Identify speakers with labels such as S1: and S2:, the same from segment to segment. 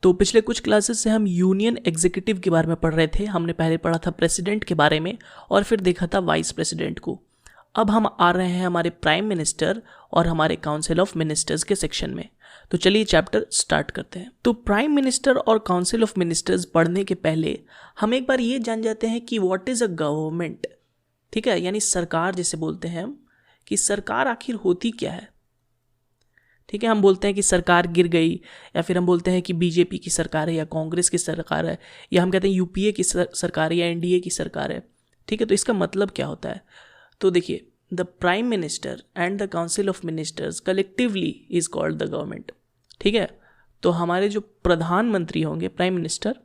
S1: तो पिछले कुछ क्लासेस से हम यूनियन एग्जीक्यूटिव के बारे में पढ़ रहे थे। हमने पहले पढ़ा था प्रेसिडेंट के बारे में और फिर देखा था वाइस प्रेसिडेंट को। अब हम आ रहे हैं हमारे प्राइम मिनिस्टर और हमारे काउंसिल ऑफ मिनिस्टर्स के सेक्शन में। तो चलिए चैप्टर स्टार्ट करते हैं। तो प्राइम मिनिस्टर और काउंसिल ऑफ मिनिस्टर्स पढ़ने के पहले हम एक बार ये जान जाते हैं कि व्हाट इज़ अ गवर्नमेंट। ठीक है, यानी सरकार जिसे बोलते हैं हम, कि सरकार आखिर होती क्या है। ठीक है, हम बोलते हैं कि सरकार गिर गई, या फिर हम बोलते हैं कि बीजेपी की सरकार है या कांग्रेस की सरकार है, या हम कहते हैं यूपीए की सरकार है या एनडीए की सरकार है। ठीक है, तो इसका मतलब क्या होता है। तो देखिए, the prime minister and the council of ministers collectively is called the government. ठीक है, तो हमारे जो प्रधानमंत्री होंगे प्राइम मिनिस्टर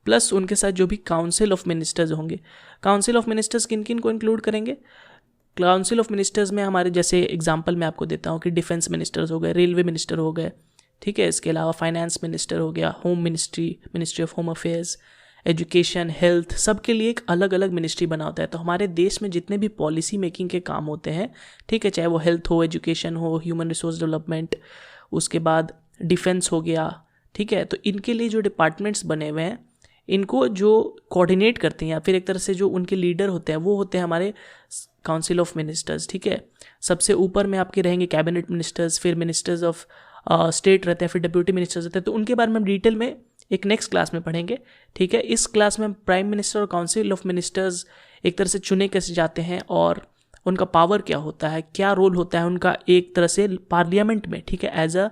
S1: प्लस उनके साथ जो भी काउंसिल ऑफ मिनिस्टर्स होंगे, काउंसिल ऑफ मिनिस्टर्स किन किन को इंक्लूड करेंगे। काउंसिल ऑफ मिनिस्टर्स में हमारे जैसे एग्जांपल मैं आपको देता हूँ कि डिफेंस मिनिस्टर्स हो गए, रेलवे मिनिस्टर हो गए। ठीक है, इसके अलावा फाइनेंस मिनिस्टर हो गया, home ministry of home affairs, education, health, सबके लिए एक अलग अलग मिनिस्ट्री बना होता है। तो हमारे देश में जितने भी पॉलिसी मेकिंग के काम होते हैं, ठीक है, चाहे वो हेल्थ हो, एजुकेशन हो, ह्यूमन रिसोर्स डेवलपमेंट, उसके बाद डिफेंस हो गया। ठीक है, तो इनके लिए जो डिपार्टमेंट्स बने हुए हैं, इनको जो कोऑर्डिनेट करते हैं या फिर एक तरह से जो उनके लीडर होते हैं वो होते हैं हमारे काउंसिल ऑफ मिनिस्टर्स। ठीक है, सबसे ऊपर में आपके रहेंगे कैबिनेट मिनिस्टर्स, फिर मिनिस्टर्स ऑफ स्टेट रहते हैं, फिर डिप्यूटी मिनिस्टर्स रहते हैं। तो उनके बारे में हम डिटेल में एक नेक्स्ट क्लास में पढ़ेंगे। ठीक है, इस क्लास में प्राइम मिनिस्टर और काउंसिल ऑफ मिनिस्टर्स एक तरह से चुने कैसे जाते हैं और उनका पावर क्या होता है, क्या रोल होता है उनका एक तरह से पार्लियामेंट में। ठीक है, एज अ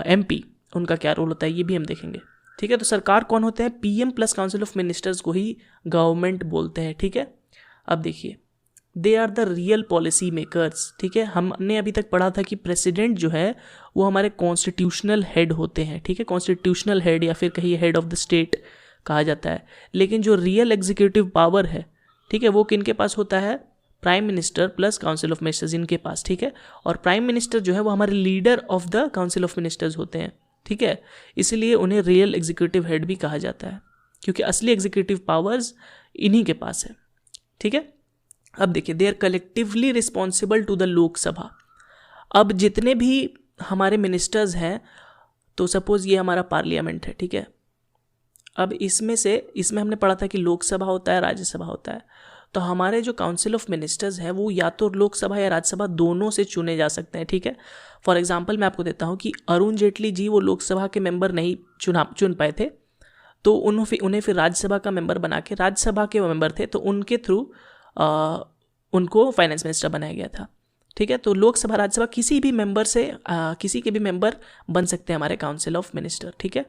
S1: एमपी उनका क्या रोल होता है ये भी हम देखेंगे। ठीक है, तो सरकार कौन होते हैं, PM plus council of ministers को ही गवर्नमेंट बोलते हैं। ठीक है, अब देखिए, they are the real policy makers. ठीक है, हमने अभी तक पढ़ा था कि प्रेसिडेंट जो है वो हमारे कॉन्स्टिट्यूशनल हेड होते हैं। ठीक है, कॉन्स्टिट्यूशनल हेड या फिर कहीं हेड ऑफ द स्टेट कहा जाता है। लेकिन जो रियल एग्जीक्यूटिव पावर है, ठीक है, वो किनके पास होता है, prime minister plus council of ministers इनके पास। ठीक है, और प्राइम मिनिस्टर जो है वो हमारे leader of the council of ministers होते हैं। ठीक है, इसलिए उन्हें रियल एग्जीक्यूटिव हेड भी कहा जाता है क्योंकि असली एग्जीक्यूटिव पावर्स इन्हीं के पास है। ठीक है, अब देखिए, they are collectively responsible to the Lok Sabha. अब जितने भी हमारे मिनिस्टर्स हैं, तो सपोज ये हमारा पार्लियामेंट है। ठीक है, अब इसमें हमने पढ़ा था कि लोकसभा होता है, राज्यसभा होता है। तो हमारे जो काउंसिल ऑफ मिनिस्टर्स है वो या तो लोकसभा या राज्यसभा दोनों से चुने जा सकते हैं। ठीक है, फॉर एग्जांपल मैं आपको देता हूँ कि अरुण जेटली जी वो लोकसभा के मेंबर नहीं चुन पाए थे, तो उन्हें फिर राज्यसभा का मेंबर बना के, राज्यसभा के मेंबर थे तो उनके थ्रू उनको फाइनेंस मिनिस्टर बनाया गया था। ठीक है, तो लोकसभा राज्यसभा किसी भी मेंबर से किसी के भी मेंबर बन सकते हैं हमारे काउंसिल ऑफ मिनिस्टर। ठीक है,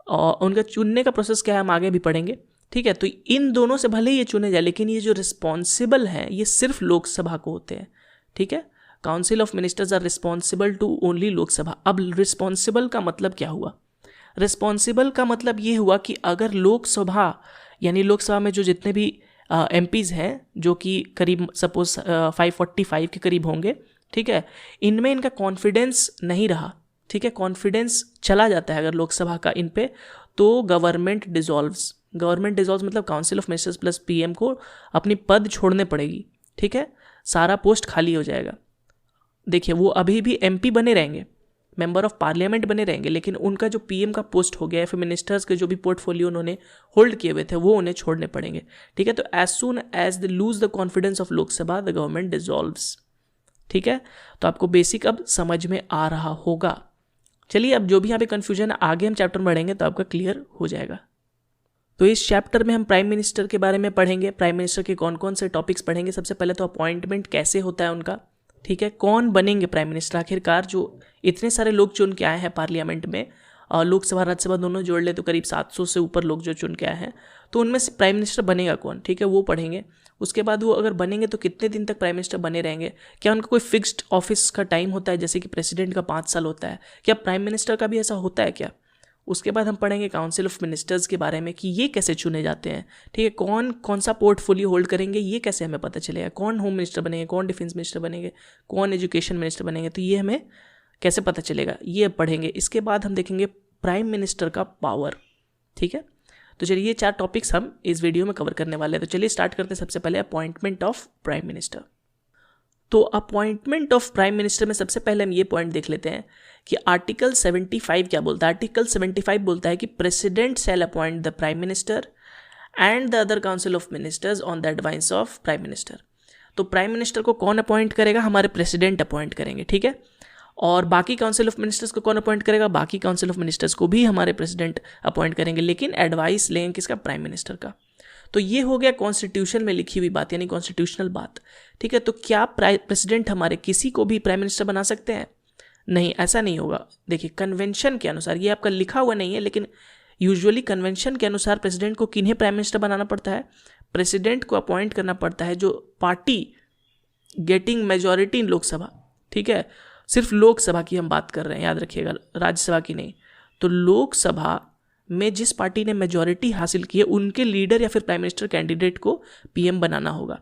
S1: और उनका चुनने का प्रोसेस क्या है हम आगे भी पढ़ेंगे। ठीक है, तो इन दोनों से भले ये चुने जाए, लेकिन ये जो रिस्पॉन्सिबल हैं ये सिर्फ लोकसभा को होते हैं। ठीक है, council of ministers are responsible to only Lok Sabha. अब रिस्पॉन्सिबल का मतलब क्या हुआ, रिस्पॉन्सिबल का मतलब ये हुआ कि अगर लोकसभा यानी लोकसभा में जो जितने भी एमपीज हैं जो कि करीब सपोज 545 के करीब होंगे, ठीक है, इनमें इनका कॉन्फिडेंस नहीं रहा। ठीक है, कॉन्फिडेंस चला जाता है अगर लोकसभा का इन पे, तो गवर्नमेंट डिसॉल्व्स मतलब council of ministers plus PM को अपनी पद छोड़ने पड़ेगी। ठीक है, सारा पोस्ट खाली हो जाएगा। देखिए, वो अभी भी एमपी बने रहेंगे, मेंबर ऑफ पार्लियामेंट बने रहेंगे, लेकिन उनका जो पीएम का पोस्ट हो गया है, फिर मिनिस्टर्स के जो भी पोर्टफोलियो उन्होंने होल्ड किए हुए थे वो उन्हें छोड़ने पड़ेंगे। ठीक है, तो as soon as they lose the confidence of Lok Sabha the government dissolves. ठीक है, तो आपको बेसिक अब समझ में आ रहा होगा। चलिए, अब जो भी यहाँ पे कंफ्यूजन है आगे हम चैप्टर में पढ़ेंगे तो आपका क्लियर हो जाएगा। तो इस चैप्टर में हम प्राइम मिनिस्टर के बारे में पढ़ेंगे। प्राइम मिनिस्टर के कौन कौन से टॉपिक्स पढ़ेंगे, सबसे पहले तो अपॉइंटमेंट कैसे होता है उनका। ठीक है, कौन बनेंगे प्राइम मिनिस्टर, आखिरकार जो इतने सारे लोग चुन के आए हैं पार्लियामेंट में, लोकसभा राज्यसभा दोनों जोड़ ले तो करीब 700 से ऊपर लोग जो चुन के आए हैं, तो उनमें से प्राइम मिनिस्टर बनेगा कौन। ठीक है, वो पढ़ेंगे। उसके बाद वो अगर बनेंगे तो कितने दिन तक प्राइम मिनिस्टर बने रहेंगे, क्या उनका कोई फिक्स्ड ऑफिस का टाइम होता है जैसे कि प्रेसिडेंट का 5 साल होता है, क्या प्राइम मिनिस्टर का भी ऐसा होता है क्या। उसके बाद हम पढ़ेंगे काउंसिल ऑफ मिनिस्टर्स के बारे में कि ये कैसे चुने जाते हैं। ठीक है, कौन कौन सा पोर्टफोलियो होल्ड करेंगे ये कैसे हमें पता चलेगा, कौन होम मिनिस्टर बनेंगे, कौन डिफेंस मिनिस्टर बनेंगे, कौन एजुकेशन मिनिस्टर बनेंगे, तो ये हमें कैसे पता चलेगा, ये पढ़ेंगे। इसके बाद हम देखेंगे प्राइम मिनिस्टर का पावर। ठीक है, तो चलिए ये 4 टॉपिक्स हम इस वीडियो में कवर करने वाले हैं। तो चलिए स्टार्ट करते हैं। सबसे पहले अपॉइंटमेंट ऑफ प्राइम मिनिस्टर। तो अपॉइंटमेंट ऑफ प्राइम मिनिस्टर में सबसे पहले हम ये पॉइंट देख लेते हैं कि आर्टिकल 75 क्या बोलता है। आर्टिकल 75 बोलता है कि president shall appoint the prime minister and the other council of ministers on the advice of prime minister. तो प्राइम मिनिस्टर को कौन अपॉइंट करेगा? हमारे प्रेसिडेंट अपॉइंट करेंगे, ठीक है। और बाकी काउंसिल ऑफ मिनिस्टर्स को कौन अपॉइंट करेगा? बाकी काउंसिल ऑफ मिनिस्टर्स को भी हमारे प्रेसिडेंट अपॉइंट करेंगे, लेकिन एडवाइस लेंगे किसका? प्राइम मिनिस्टर का। तो ये हो गया कॉन्स्टिट्यूशन में लिखी हुई बात, यानी कॉन्स्टिट्यूशनल बात, ठीक है। तो क्या प्रेसिडेंट हमारे किसी को भी प्राइम मिनिस्टर बना सकते हैं? नहीं, ऐसा नहीं होगा। देखिए, कन्वेंशन के अनुसार, ये आपका लिखा हुआ नहीं है, लेकिन यूजुअली कन्वेंशन के अनुसार प्रेसिडेंट को किन्हें प्राइम मिनिस्टर बनाना पड़ता है? प्रेसिडेंट को अपॉइंट करना पड़ता है जो पार्टी गेटिंग मेजॉरिटी इन लोकसभा, ठीक है। सिर्फ लोकसभा की हम बात कर रहे हैं, याद रखिएगा, राज्यसभा की नहीं। तो लोकसभा में जिस पार्टी ने मेजॉरिटी हासिल की है उनके लीडर या फिर प्राइम मिनिस्टर कैंडिडेट को पीएम बनाना होगा।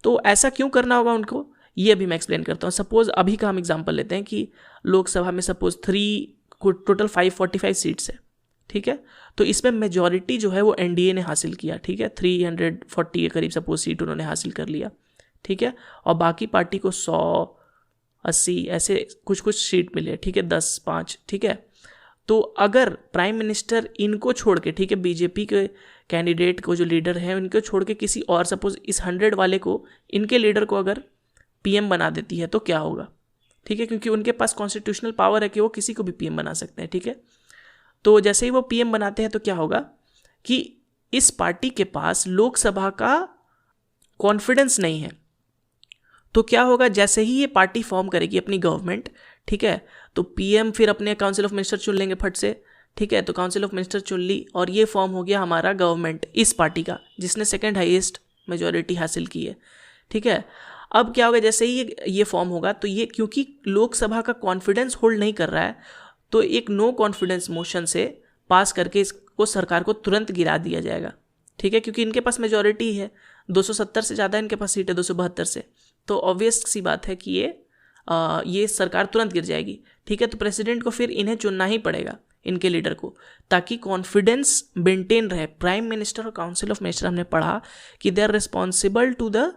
S1: तो ऐसा क्यों करना होगा उनको, ये अभी मैं एक्सप्लेन करता हूँ। सपोज अभी का हम एग्जांपल लेते हैं कि लोकसभा में सपोज टोटल 545 सीट्स है, ठीक है। तो इसमें मेजॉरिटी जो है वो एनडीए ने हासिल किया, ठीक है। 340 के करीब सपोज सीट उन्होंने हासिल कर लिया, ठीक है। और बाकी पार्टी को 100, 80 ऐसे कुछ कुछ सीट मिले, ठीक है, 10, 5, ठीक है। तो अगर प्राइम मिनिस्टर इनको छोड़ के, ठीक है, बीजेपी के कैंडिडेट को जो लीडर है उनको छोड़ के किसी और, सपोज इस 100 वाले को, इनके लीडर को अगर पीएम बना देती है तो क्या होगा, ठीक है। क्योंकि उनके पास कॉन्स्टिट्यूशनल पावर है कि वो किसी को भी पीएम बना सकते हैं, ठीक है। तो जैसे ही वो पीएम बनाते हैं तो क्या होगा कि इस पार्टी के पास लोकसभा का कॉन्फिडेंस नहीं है। तो क्या होगा, जैसे ही ये पार्टी फॉर्म करेगी अपनी गवर्नमेंट, ठीक है, तो पीएम फिर अपने काउंसिल ऑफ मिनिस्टर चुन लेंगे फट से, ठीक है। तो काउंसिल ऑफ मिनिस्टर चुन ली और ये फॉर्म हो गया हमारा गवर्नमेंट इस पार्टी का, जिसने सेकंड हाईएस्ट मेजॉरिटी हासिल की है, ठीक है। अब क्या होगा, जैसे ही ये फॉर्म होगा तो ये, क्योंकि लोकसभा का कॉन्फिडेंस होल्ड नहीं कर रहा है, तो एक नो कॉन्फिडेंस मोशन से पास करके इसको सरकार को तुरंत गिरा दिया जाएगा, ठीक है। क्योंकि इनके पास मेजॉरिटी है, 270 से ज़्यादा इनके पास सीट है, 272 से। तो ऑब्वियस सी बात है कि ये सरकार तुरंत गिर जाएगी, ठीक है। तो प्रेसिडेंट को फिर इन्हें चुनना ही पड़ेगा, इनके लीडर को, ताकि कॉन्फिडेंस मेंटेन रहे। प्राइम मिनिस्टर और काउंसिल ऑफ मिनिस्टर हमने पढ़ा कि they are responsible to the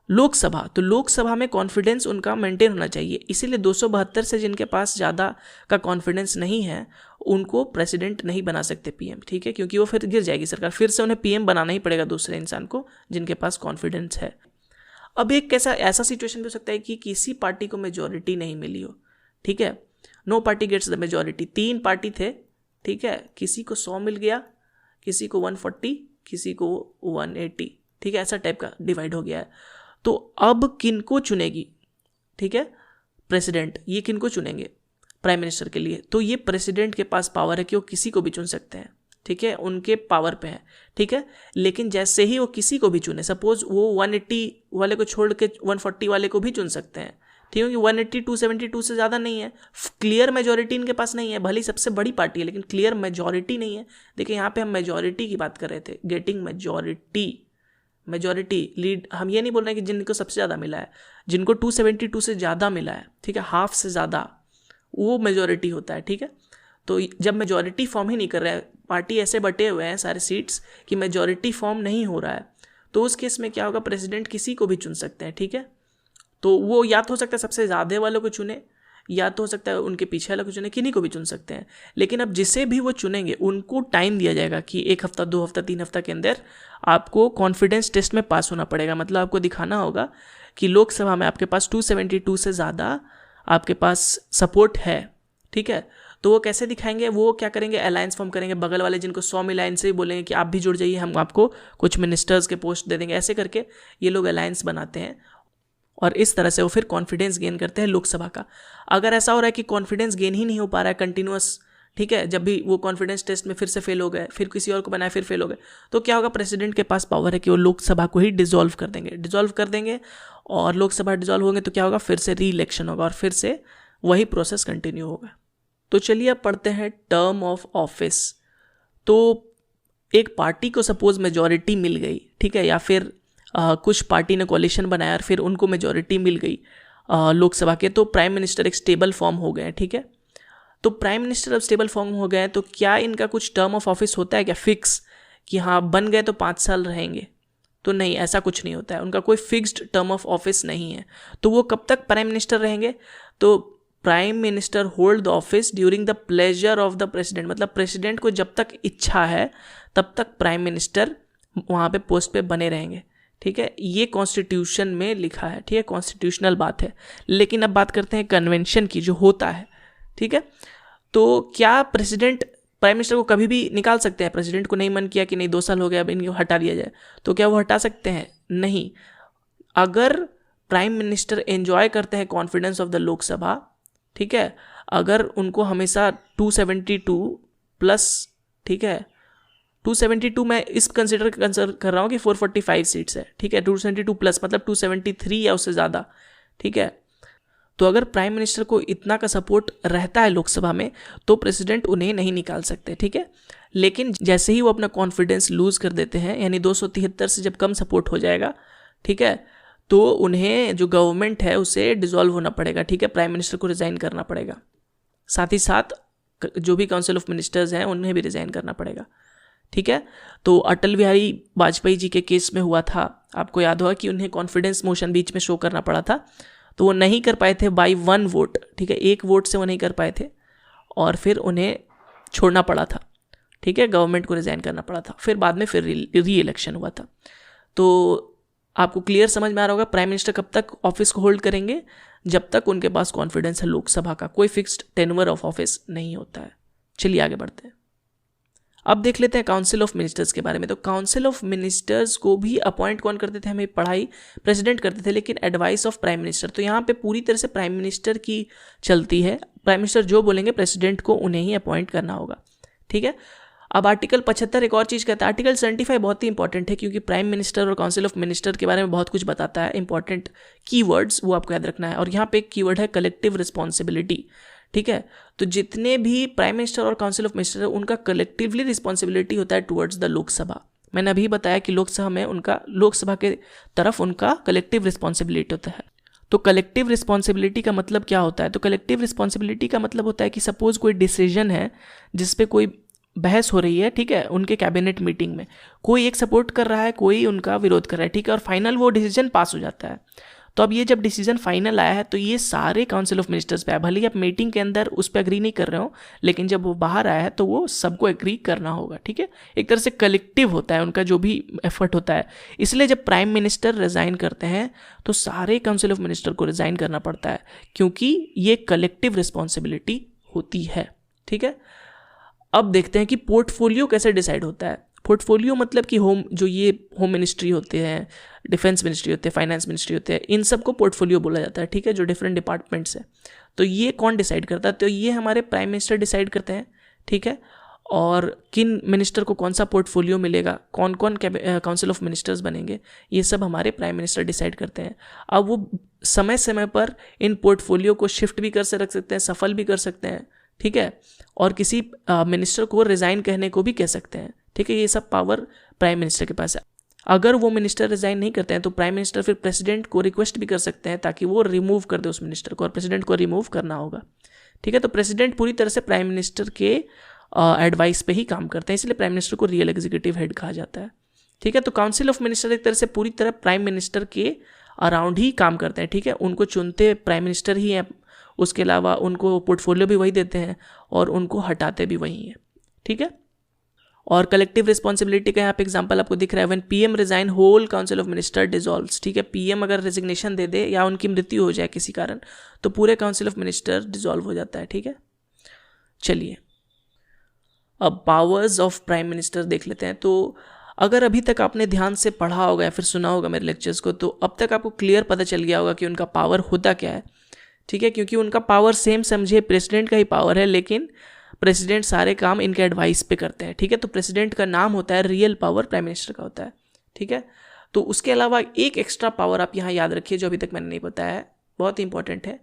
S1: Lok Sabha, तो लोकसभा में कॉन्फिडेंस उनका मेंटेन होना चाहिए। इसीलिए 272 से जिनके पास ज़्यादा का कॉन्फिडेंस नहीं है उनको प्रेसिडेंट नहीं बना सकते पीएम, ठीक है, क्योंकि वो फिर गिर जाएगी सरकार, फिर से उन्हें पीएम बनाना ही पड़ेगा दूसरे इंसान को जिनके पास कॉन्फिडेंस है। अब एक ऐसा सिचुएशन भी हो सकता है कि किसी पार्टी को मेजॉरिटी नहीं मिली हो, ठीक है, no party gets the majority. 3 party थे, ठीक है, किसी को 100 मिल गया, किसी को 140, किसी को 180, ठीक है, ऐसा टाइप का डिवाइड हो गया है। तो अब किनको चुनेगी, ठीक है, प्रेसिडेंट, ये किनको चुनेंगे प्राइम मिनिस्टर के लिए? तो ये प्रेसिडेंट के पास पावर है कि वो किसी को भी चुन सकते हैं, ठीक है, उनके पावर पे है, ठीक है। लेकिन जैसे ही वो किसी को भी चुने, सपोज वो 180 वाले को छोड़ के 140 वाले को भी चुन सकते हैं, ठीक है, कि 180 272 से ज़्यादा नहीं है, क्लियर मेजॉरिटी इनके पास नहीं है, भले ही सबसे बड़ी पार्टी है लेकिन क्लियर मेजॉरिटी नहीं है। देखिए यहाँ पे हम मेजॉरिटी की बात कर रहे थे, गेटिंग मेजॉरिटी लीड, हम ये नहीं बोल रहे कि जिनको सबसे ज़्यादा मिला है, जिनको 272 से ज़्यादा मिला है, ठीक है, हाफ से ज़्यादा, वो मेजॉरिटी होता है, ठीक है। तो जब मेजॉरिटी फॉर्म ही नहीं कर रहा है, पार्टी ऐसे बटे हुए हैं सारे सीट्स कि मेजॉरिटी फॉर्म नहीं हो रहा है, तो उस केस में क्या होगा, प्रेसिडेंट किसी को भी चुन सकते हैं, ठीक है। तो वो या तो हो सकता है सबसे ज़्यादा वालों को चुने, या तो हो सकता है उनके पीछे वालों को चुने, किन्हीं को भी चुन सकते हैं। लेकिन अब जिसे भी वो चुनेंगे उनको टाइम दिया जाएगा कि 1 हफ्ता, 2 हफ्ता, 3 हफ्ता के अंदर आपको कॉन्फिडेंस टेस्ट में पास होना पड़ेगा। मतलब आपको दिखाना होगा कि लोकसभा में आपके पास 272 से ज़्यादा आपके पास सपोर्ट है, ठीक है। तो वो कैसे दिखाएंगे, वो क्या करेंगे, अलायंस फॉर्म करेंगे, बगल वाले जिनको 100 मिला इनसे ही बोलेंगे कि आप भी जुड़ जाइए, हम आपको कुछ मिनिस्टर्स के पोस्ट दे देंगे। ऐसे करके ये लोग अलायंस बनाते हैं और इस तरह से वो फिर कॉन्फिडेंस गेन करते हैं लोकसभा का। अगर ऐसा हो रहा है कि कॉन्फिडेंस गेन ही नहीं हो पा रहा है कंटिन्यूअस, ठीक है, जब भी वो कॉन्फिडेंस टेस्ट में फिर से फेल हो गए, फिर किसी और को बनाए, फिर फेल हो गए, तो क्या होगा, प्रेसिडेंट के पास पावर है कि वो लोकसभा को ही डिसॉल्व कर देंगे और लोकसभा डिसॉल्व होंगे तो क्या होगा, फिर से री इलेक्शन होगा और फिर से वही प्रोसेस कंटिन्यू होगा। तो चलिए अब पढ़ते हैं टर्म ऑफ ऑफिस। तो एक पार्टी को सपोज मेजॉरिटी मिल गई, ठीक है, या फिर कुछ पार्टी ने कोalition बनाया और फिर उनको मेजॉरिटी मिल गई लोकसभा के, तो प्राइम मिनिस्टर एक स्टेबल फॉर्म हो गए, ठीक है। तो प्राइम मिनिस्टर अब स्टेबल फॉर्म हो गए तो क्या इनका कुछ टर्म ऑफ ऑफिस होता है क्या फिक्स, कि हाँ बन गए तो 5 साल रहेंगे? तो नहीं, ऐसा कुछ नहीं होता है, उनका कोई फिक्स्ड टर्म ऑफ ऑफिस नहीं है। तो वो कब तक प्राइम मिनिस्टर रहेंगे? तो prime minister hold the office during the pleasure of the president, मतलब प्रेसिडेंट को जब तक इच्छा है तब तक प्राइम मिनिस्टर वहाँ पे पोस्ट पे बने रहेंगे। ठीक है, ये कॉन्स्टिट्यूशन में लिखा है। ठीक है, कॉन्स्टिट्यूशनल बात है। लेकिन अब बात करते हैं कन्वेंशन की, जो होता है। ठीक है, तो क्या प्रेसिडेंट प्राइम मिनिस्टर को कभी भी निकाल सकते हैं? प्रेसिडेंट को नहीं मन किया कि नहीं 2 साल हो गया अब इनको हटा दिया जाए, तो क्या वो हटा सकते हैं? नहीं। अगर प्राइम मिनिस्टर एंजॉय करते हैं कॉन्फिडेंस ऑफ द लोकसभा, ठीक है, अगर उनको हमेशा 272 प्लस, ठीक है, 272 मैं इस कंसिडर कर रहा हूँ कि 445 सीट्स है। ठीक है, 272 प्लस मतलब 273 या उससे ज़्यादा। ठीक है, तो अगर प्राइम मिनिस्टर को इतना का सपोर्ट रहता है लोकसभा में तो प्रेसिडेंट उन्हें नहीं निकाल सकते। ठीक है, लेकिन जैसे ही वो अपना कॉन्फिडेंस लूज कर देते हैं, यानी 273 से जब कम सपोर्ट हो जाएगा, ठीक है, तो उन्हें जो गवर्नमेंट है उसे डिसॉल्व होना पड़ेगा। ठीक है, प्राइम मिनिस्टर को रिजाइन करना पड़ेगा। साथ ही साथ जो भी काउंसिल ऑफ मिनिस्टर्स हैं उन्हें भी रिजाइन करना पड़ेगा। ठीक है, तो अटल बिहारी वाजपेयी जी के केस में हुआ था, आपको याद होगा कि उन्हें कॉन्फिडेंस मोशन बीच में शो करना पड़ा था, तो वो नहीं कर पाए थे बाई 1 वोट। ठीक है, 1 वोट से वो नहीं कर पाए थे और फिर उन्हें छोड़ना पड़ा था। ठीक है, गवर्नमेंट को रिजाइन करना पड़ा था। फिर बाद में फिर री इलेक्शन हुआ था। तो आपको क्लियर समझ में आ रहा होगा प्राइम मिनिस्टर कब तक ऑफिस को होल्ड करेंगे? जब तक उनके पास कॉन्फिडेंस है लोकसभा का, कोई फिक्स्ड टेन्योर ऑफ ऑफिस नहीं होता है। चलिए आगे बढ़ते हैं। अब देख लेते हैं काउंसिल ऑफ मिनिस्टर्स के बारे में। तो काउंसिल ऑफ मिनिस्टर्स को भी अपॉइंट कौन करते थे? हमें पढ़ाई प्रेसिडेंट करते थे, लेकिन एडवाइस ऑफ प्राइम मिनिस्टर। तो यहाँ पे पूरी तरह से प्राइम मिनिस्टर की चलती है। प्राइम मिनिस्टर जो बोलेंगे प्रेसिडेंट को उन्हें ही अपॉइंट करना होगा। ठीक है, अब आर्टिकल 75 एक और चीज़ कहता है। आर्टिकल 75 बहुत ही इंपॉर्टेंट है क्योंकि प्राइम मिनिस्टर और काउंसिल ऑफ मिनिस्टर के बारे में बहुत कुछ बताता है। इंपॉर्टेंट कीवर्ड्स वो आपको याद रखना है। और यहाँ पे एक कीवर्ड है कलेक्टिव रिस्पॉन्सिबिलिटी। ठीक है, तो जितने भी प्राइम मिनिस्टर और काउंसिल ऑफ मिनिस्टर है उनका कलेक्टिवली रिस्पॉन्सिबिलिटी होता है टुवर्ड्स द लोकसभा। मैंने अभी बताया कि लोकसभा में उनका, लोकसभा के तरफ उनका कलेक्टिव रिस्पॉन्सिबिलिटी होता है। तो कलेक्टिव रिस्पॉन्सिबिलिटी का मतलब क्या होता है? तो कलेक्टिव रिस्पॉन्सिबिलिटी का मतलब होता है कि सपोज कोई डिसीजन है जिस पे कोई बहस हो रही है, ठीक है, उनके कैबिनेट मीटिंग में कोई एक सपोर्ट कर रहा है, कोई उनका विरोध कर रहा है, ठीक है, और फाइनल वो डिसीजन पास हो जाता है। तो अब ये जब डिसीजन फाइनल आया है तो ये सारे काउंसिल ऑफ मिनिस्टर्स पे है। भले ही आप मीटिंग के अंदर उस पर एग्री नहीं कर रहे हो, लेकिन जब वो बाहर आया है तो वो सबको एग्री करना होगा। ठीक है, एक तरह से कलेक्टिव होता है उनका जो भी एफर्ट होता है। इसलिए जब प्राइम मिनिस्टर रिजाइन करते हैं तो सारे काउंसिल ऑफ मिनिस्टर को रिजाइन करना पड़ता है, क्योंकि ये कलेक्टिव रिस्पॉन्सिबिलिटी होती है। ठीक है, अब देखते हैं कि पोर्टफोलियो कैसे डिसाइड होता है। पोर्टफोलियो मतलब कि होम मिनिस्ट्री होते हैं, डिफेंस मिनिस्ट्री होते हैं, फाइनेंस मिनिस्ट्री होते हैं, इन सबको पोर्टफोलियो बोला जाता है। ठीक है, जो डिफरेंट डिपार्टमेंट्स हैं। तो ये कौन डिसाइड करता है? तो ये हमारे प्राइम मिनिस्टर डिसाइड करते हैं। ठीक है, और किन मिनिस्टर को कौन सा पोर्टफोलियो मिलेगा, कौन कौन काउंसिल ऑफ मिनिस्टर्स बनेंगे, ये सब हमारे प्राइम मिनिस्टर डिसाइड करते हैं। अब वो समय समय पर इन पोर्टफोलियो को शिफ्ट भी कर सकते हैं, सफल भी कर सकते हैं। ठीक है, और किसी मिनिस्टर को रिजाइन कहने को भी कह सकते हैं। ठीक है, ये सब पावर प्राइम मिनिस्टर के पास है। अगर वो मिनिस्टर रिजाइन नहीं करते हैं तो प्राइम मिनिस्टर फिर प्रेसिडेंट को रिक्वेस्ट भी कर सकते हैं ताकि वो रिमूव कर दे उस मिनिस्टर को, और प्रेसिडेंट को रिमूव करना होगा। ठीक है, तो प्रेसिडेंट पूरी तरह से प्राइम मिनिस्टर के एडवाइस पे ही काम करते हैं, इसलिए प्राइम मिनिस्टर को रियल एग्जीक्यूटिव हेड कहा जाता है। ठीक है, तो काउंसिल ऑफ मिनिस्टर एक तरह से पूरी तरह प्राइम मिनिस्टर के अराउंड ही काम करते हैं। ठीक है, उनको चुनते प्राइम मिनिस्टर ही हैं, उसके अलावा उनको पोर्टफोलियो भी वही देते हैं और उनको हटाते भी वही हैं। ठीक है, और कलेक्टिव रिस्पॉन्सिबिलिटी का यहाँ पे एग्जांपल आपको दिख रहा है, when PM resign whole council of minister dissolves. ठीक है, पीएम अगर रेजिग्नेशन दे दे या उनकी मृत्यु हो जाए किसी कारण तो पूरे काउंसिल ऑफ मिनिस्टर डिसॉल्व हो जाता है। ठीक है, चलिए अब पावर्स ऑफ प्राइम मिनिस्टर देख लेते हैं। तो अगर अभी तक आपने ध्यान से पढ़ा होगा या फिर सुना होगा मेरे लेक्चर्स को, तो अब तक आपको क्लियर पता चल गया होगा कि उनका पावर होता क्या है। ठीक है, क्योंकि उनका पावर सेम समझिए प्रेसिडेंट का ही पावर है, लेकिन प्रेसिडेंट सारे काम इनके एडवाइस पे करते हैं। ठीक है, तो प्रेसिडेंट का नाम होता है, रियल पावर प्राइम मिनिस्टर का होता है। ठीक है, तो उसके अलावा एक एक्स्ट्रा पावर आप यहाँ याद रखिए जो अभी तक मैंने नहीं बताया है, बहुत ही इंपॉर्टेंट है,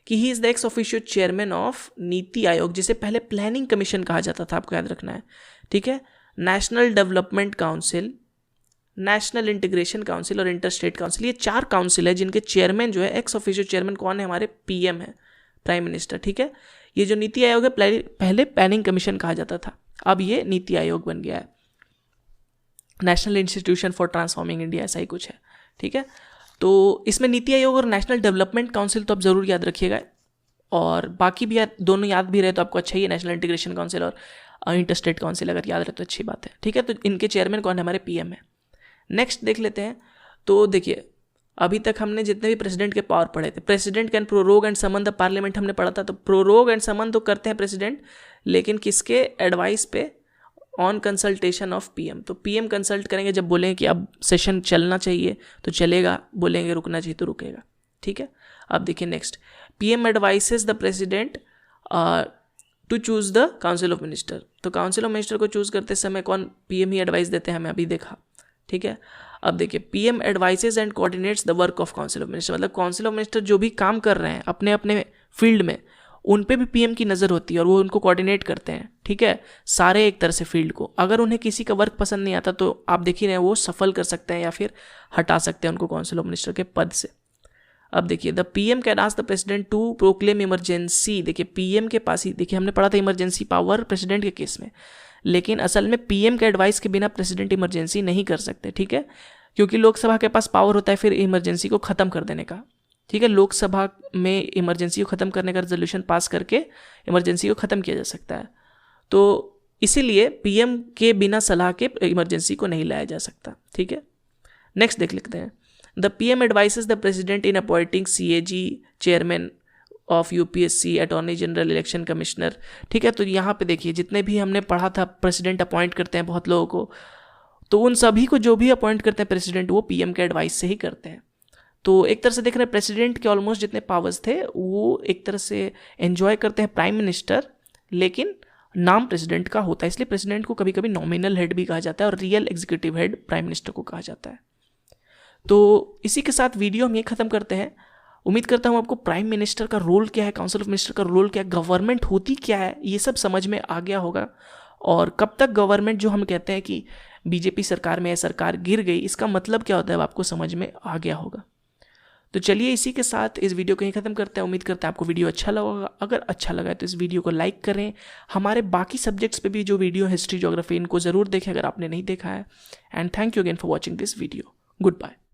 S1: कि he is the ex officio chairman of NITI Aayog, जिसे पहले प्लानिंग कमीशन कहा जाता था, आपको याद रखना है। ठीक है, national development council, national integration council और इंटर स्टेट काउंसिल, ये 4 काउंसिल है जिनके चेयरमैन जो है, एक्स ऑफिशियो चेयरमैन कौन है? हमारे पीएम है, प्राइम मिनिस्टर। ठीक है, ये जो नीति आयोग है पहले प्लानिंग कमीशन कहा जाता था, अब ये नीति आयोग बन गया है। National institution for transforming India, ऐसा ही कुछ है, ठीक है। तो इसमें नीति आयोग और नेशनल डेवलपमेंट काउंसिल तो आप ज़रूर याद रखिएगा, और बाकी भी दोनों याद भी रहे तो आपको अच्छा ही है, नेशनल इंटीग्रेशन काउंसिल और इंटरस्टेट काउंसिल अगर याद रहे तो अच्छी बात है, ठीक है। तो इनके चेयरमैन कौन है, हमारे पीएम है। नेक्स्ट देख लेते हैं। तो देखिए अभी तक हमने जितने भी प्रेसिडेंट के पावर पढ़े थे, president can prorogue and summon the parliament हमने पढ़ा था। तो प्रोरोग एंड समन तो करते हैं प्रेसिडेंट, लेकिन किसके एडवाइस पे, ऑन कंसल्टेशन ऑफ पीएम। तो पीएम कंसल्ट करेंगे, जब बोलेंगे कि अब सेशन चलना चाहिए तो चलेगा, बोलेंगे रुकना चाहिए तो रुकेगा, ठीक है। अब देखिए next, PM advises the president to choose the council of minister. तो काउंसिल ऑफ मिनिस्टर को चूज करते समय कौन, पीएम ही एडवाइस देते हैं, हमें अभी देखा, ठीक है। अब देखिए PM advices and coordinates the work of council of minister, मतलब काउंसिल ऑफ मिनिस्टर जो भी काम कर रहे हैं अपने अपने फील्ड में, उन पे भी पीएम की नज़र होती है और वो उनको कोऑर्डिनेट करते हैं, ठीक है, सारे एक तरह से फील्ड को। अगर उन्हें किसी का वर्क पसंद नहीं आता तो आप देख ही रहे हैं, वो सफल कर सकते हैं या फिर हटा सकते हैं उनको काउंसिल ऑफ मिनिस्टर के पद से। अब देखिए the PM can ask the president to proclaim emergency. देखिए पीएम के पास ही, देखिए हमने पढ़ा था इमरजेंसी पावर प्रेसिडेंट के केस में, लेकिन असल में पीएम के एडवाइस के बिना प्रेसिडेंट इमरजेंसी नहीं कर सकते, ठीक है, क्योंकि लोकसभा के पास पावर होता है फिर इमरजेंसी को ख़त्म कर देने का, ठीक है। लोकसभा में इमरजेंसी को ख़त्म करने का रेजोल्यूशन पास करके इमरजेंसी को ख़त्म किया जा सकता है। तो इसीलिए पीएम के बिना सलाह के इमरजेंसी को नहीं लाया जा सकता, ठीक है। नेक्स्ट देख लेते हैं। The PM advises the president in appointing CAG, chairman of UPSC, attorney general, election commissioner, ठीक है। तो यहाँ पे देखिए जितने भी हमने पढ़ा था, प्रेसिडेंट अपॉइंट करते हैं बहुत लोगों को, तो उन सभी को जो भी अपॉइंट करते हैं प्रेसिडेंट, वो पीएम के एडवाइस से ही करते हैं। तो एक तरह से देख रहे हैं प्रेसिडेंट के ऑलमोस्ट जितने पावर्स थे वो एक तरह से एंजॉय करते हैं प्राइम मिनिस्टर, लेकिन नाम प्रेसिडेंट का होता है, इसलिए प्रेसिडेंट को कभी कभी नॉमिनल हेड भी कहा जाता है और real executive head prime minister को कहा जाता है। तो इसी के साथ वीडियो हम ये ख़त्म करते हैं। उम्मीद करता हूँ आपको प्राइम मिनिस्टर का रोल क्या है, काउंसिल ऑफ मिनिस्टर का रोल क्या है, गवर्नमेंट होती क्या है, ये सब समझ में आ गया होगा। और कब तक गवर्नमेंट, जो हम कहते हैं कि बीजेपी सरकार में सरकार गिर गई, इसका मतलब क्या होता है आपको समझ में आ गया होगा। तो चलिए इसी के साथ इस वीडियो को यहीं ख़त्म करते हैं। उम्मीद करते हैं आपको वीडियो अच्छा लगा होगा। अगर अच्छा लगा है तो इस वीडियो को लाइक करें। हमारे बाकी सब्जेक्ट्स पे भी जो वीडियो, हिस्ट्री, ज्योग्राफी, इनको ज़रूर देखें अगर आपने नहीं देखा है। And thank you again for watching this video. Good bye.